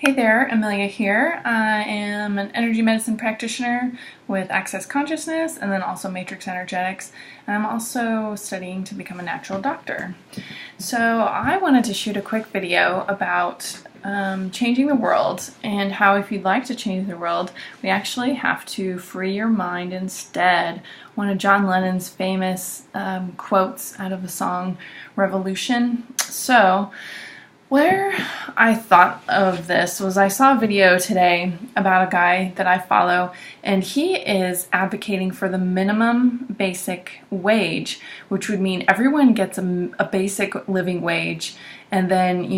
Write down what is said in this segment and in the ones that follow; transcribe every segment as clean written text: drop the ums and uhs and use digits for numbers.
Hey there, Amelia here. I am an energy medicine practitioner with Access Consciousness and then also Matrix Energetics, and I'm also studying to become a natural doctor. So I wanted to shoot a quick video about changing the world and how if you'd like to change the world, we actually have to free your mind instead. One of John Lennon's famous quotes out of the song Revolution. So where I thought of this was I saw a video today about a guy that I follow, and he is advocating for the minimum basic wage, which would mean everyone gets a basic living wage, and then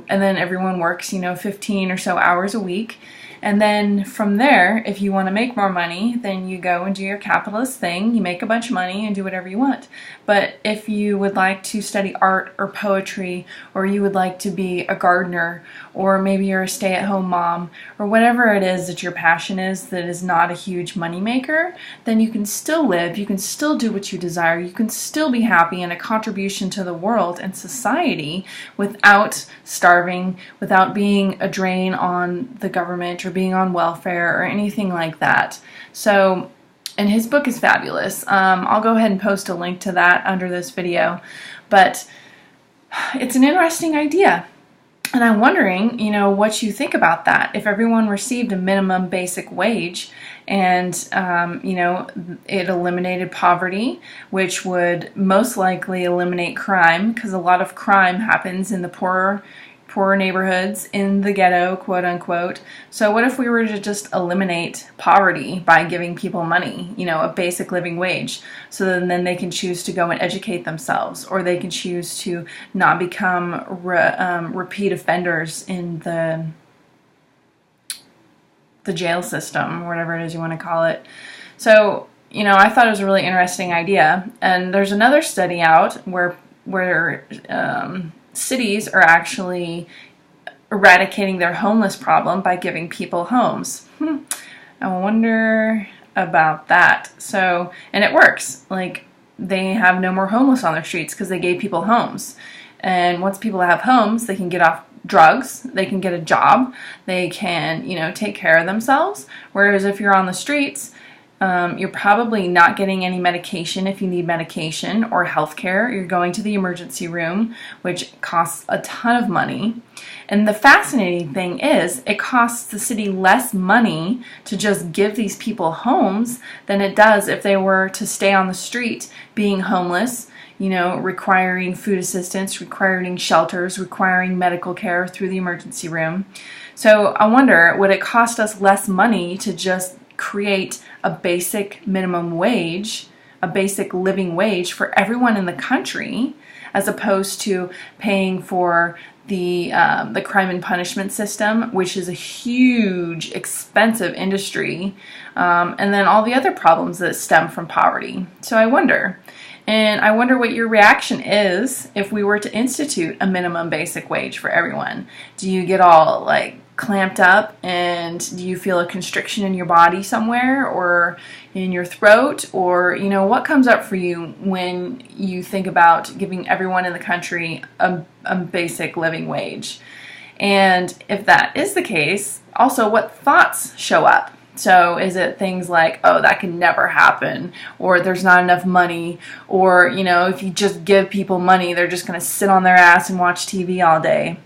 everyone works 15 or so hours a week. And then from there, if you want to make more money, then you go and do your capitalist thing. You make a bunch of money and do whatever you want. But if you would like to study art or poetry, or you would like to be a gardener, or maybe you're a stay-at-home mom, or whatever it is that your passion is that is not a huge money maker, then you can still live, you can still do what you desire, you can still be happy and a contribution to the world and society without starving, without being a drain on the government or being on welfare or anything like that. So, and his book is fabulous. I'll go ahead and post a link to that under this video, but it's an interesting idea. And I'm wondering, what you think about that. If everyone received a minimum basic wage and, it eliminated poverty, which would most likely eliminate crime, because a lot of crime happens in the poorer neighborhoods, in the ghetto, quote unquote. So what if we were to just eliminate poverty by giving people money, a basic living wage, so then they can choose to go and educate themselves, or they can choose to not become repeat offenders in the jail system, or whatever it is you want to call it. So, I thought it was a really interesting idea. And there's another study out where cities are actually eradicating their homeless problem by giving people homes. I wonder about that. So, and it works. Like, they have no more homeless on their streets because they gave people homes. And once people have homes, they can get off drugs, they can get a job, they can, take care of themselves. Whereas if you're on the streets, you're probably not getting any medication if you need medication or health care. You're going to the emergency room, which costs a ton of money. And the fascinating thing is, it costs the city less money to just give these people homes than it does if they were to stay on the street being homeless, requiring food assistance, requiring shelters, requiring medical care through the emergency room. So I wonder, would it cost us less money to just create a basic minimum wage, a basic living wage for everyone in the country, as opposed to paying for the crime and punishment system, which is a huge, expensive industry, and then all the other problems that stem from poverty. So I wonder what your reaction is if we were to institute a minimum basic wage for everyone. Do you get all clamped up, and do you feel a constriction in your body somewhere or in your throat, or what comes up for you when you think about giving everyone in the country a basic living wage? And if that is the case, also what thoughts show up? So is it things like, oh, that can never happen, or there's not enough money, or if you just give people money, they're just going to sit on their ass and watch TV all day?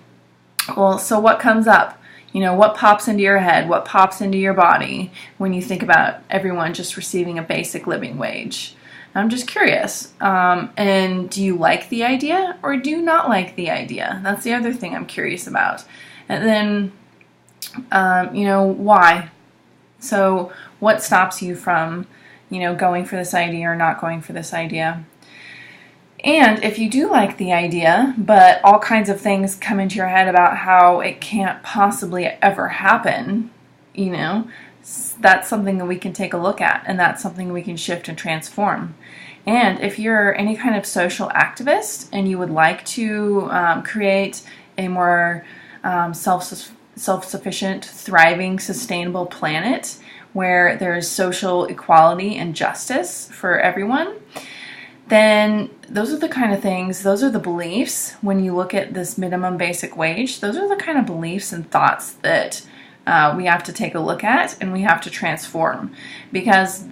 Well, so what comes up? What pops into your head? What pops into your body when you think about everyone just receiving a basic living wage? I'm just curious. And do you like the idea or do you not like the idea? That's the other thing I'm curious about. And then, why? So what stops you from, going for this idea or not going for this idea? And if you do like the idea, but all kinds of things come into your head about how it can't possibly ever happen, that's something that we can take a look at, and that's something we can shift and transform. And if you're any kind of social activist and you would like to create a more self-sufficient, thriving, sustainable planet where there's social equality and justice for everyone, then those are the kind of things, those are the beliefs when you look at this minimum basic wage. Those are the kind of beliefs and thoughts that we have to take a look at and we have to transform, because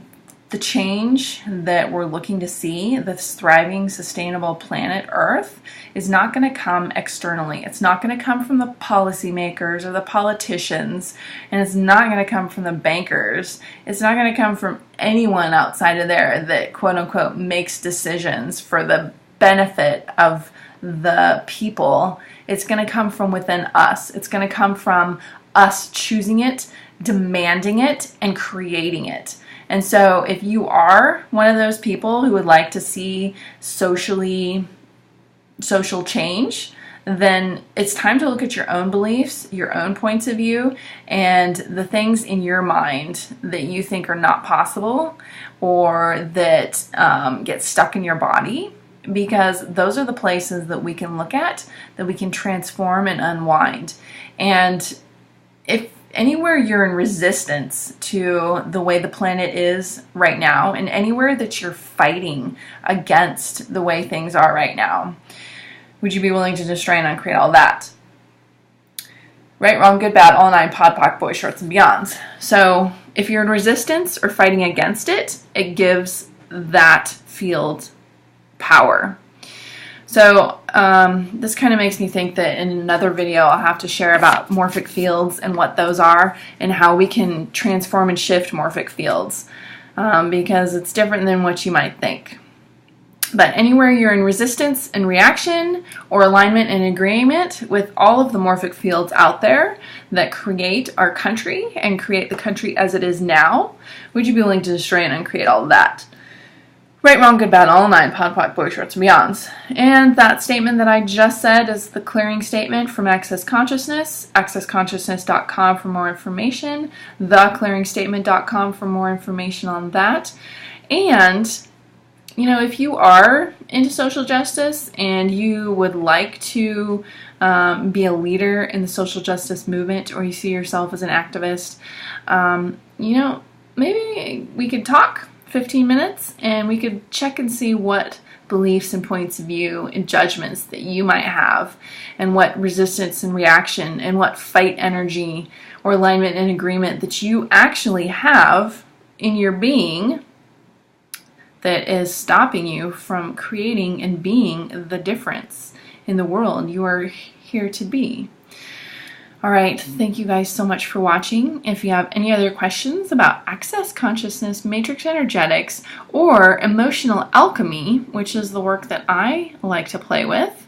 the change that we're looking to see, this thriving, sustainable planet Earth, is not going to come externally. It's not going to come from the policymakers or the politicians, and it's not going to come from the bankers. It's not going to come from anyone outside of there that, quote unquote, makes decisions for the benefit of the people. It's going to come from within us. It's going to come from us choosing it, demanding it, and creating it. And so if you are one of those people who would like to see social change, then it's time to look at your own beliefs, your own points of view, and the things in your mind that you think are not possible or that get stuck in your body, because those are the places that we can look at, that we can transform and unwind. And if anywhere you're in resistance to the way the planet is right now, and anywhere that you're fighting against the way things are right now, would you be willing to destroy and uncreate all that? Right, wrong, good, bad, all nine, pod, poc, boys, shorts, and beyonds. So if you're in resistance or fighting against it, it gives that field power. So this kind of makes me think that in another video I'll have to share about morphic fields and what those are and how we can transform and shift morphic fields, because it's different than what you might think. But anywhere you're in resistance and reaction or alignment and agreement with all of the morphic fields out there that create our country and create the country as it is now, would you be willing to destroy and uncreate all of that? Right, wrong, good, bad, all nine, pod, poc, boys, shorts, and beyonds. And that statement that I just said is the clearing statement from Access Consciousness, accessconsciousness.com for more information, theclearingstatement.com for more information on that. And, you know, if you are into social justice and you would like to be a leader in the social justice movement, or you see yourself as an activist, you know, maybe we could talk 15 minutes and we could check and see what beliefs and points of view and judgments that you might have, and what resistance and reaction and what fight energy or alignment and agreement that you actually have in your being that is stopping you from creating and being the difference in the world you are here to be. All right, thank you guys so much for watching. If you have any other questions about Access Consciousness, Matrix Energetics, or Emotional Alchemy, which is the work that I like to play with,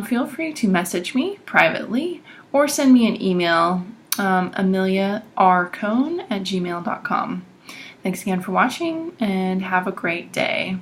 feel free to message me privately or send me an email, ameliarcone@gmail.com. Thanks again for watching, and have a great day.